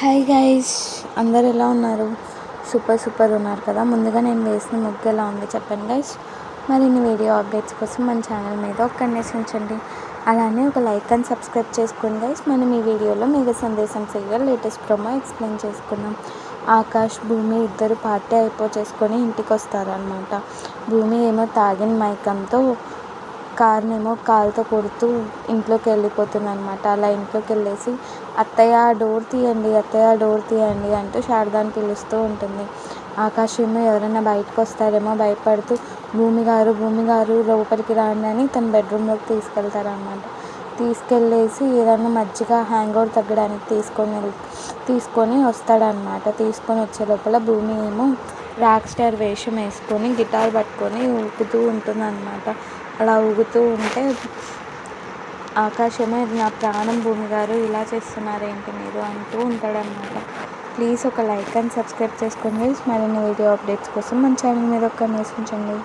Hi guys, అందరు ఎలా ఉన్నారు? సూపర్ ఉన్నారు కదా. ముందుగా నేను వేసిన ముగ్గు ఎలా ఉంది చెప్పండి గైస్. మరిన్ని వీడియో అప్డేట్స్ కోసం మన ఛానల్ మీద ఒక కన్నేసి ఉంచండి. అలానే ఒక లైక్ అండ్ సబ్స్క్రైబ్ చేసుకోండి గైస్. మనం ఈ వీడియోలో మేఘ సందేశం సీరియల్ లేటెస్ట్ ప్రోమో ఎక్స్ప్లెయిన్ చేసుకుందాం. ఆకాష్, భూమి ఇద్దరు పార్టీ చేసుకొని ఇంటికి వస్తారనమాట. భూమి ఏమో తాగిన మైకంతో కార్నేమో కాలుతో కొడుతూ ఇంట్లోకి వెళ్ళిపోతుంది అనమాట. అలా ఇంట్లోకి వెళ్ళేసి అత్తయ్య డోర్ తీయండి అంటూ శారదాని పిలుస్తూ ఉంటుంది. ఆకాష్ ఏమో ఎవరైనా బయటకు వస్తారేమో భయపడుతూ భూమి గారు లోపలికి రాండి అని తన బెడ్రూమ్లోకి తీసుకెళ్తారనమాట. తీసుకెళ్ళేసి ఏదైనా మజ్జిగ హ్యాంగ్ అవుట్ తగ్గడానికి తీసుకొని వస్తాడనమాట. తీసుకొని వచ్చే లోపల భూమి ఏమో రాక్ స్టార్ వేషం వేసుకొని గిటార్ పట్టుకొని ఊపుతూ ఉంటుందన్నమాట. అలా ఊగుతూ ఉంటే ఆకాష్ ఏమో ఇది నా ప్రాణం భూమి గారు, ఇలా చేస్తున్నారేంటి మీరు అంటూ ఉంటాడనమాట. ప్లీజ్ ఒక లైక్ అండ్ సబ్స్క్రైబ్ చేసుకోండి. మరిన్ని వీడియో అప్డేట్స్ కోసం మన ఛానల్ మీద ఒక కన్నేసి ఉంచండి.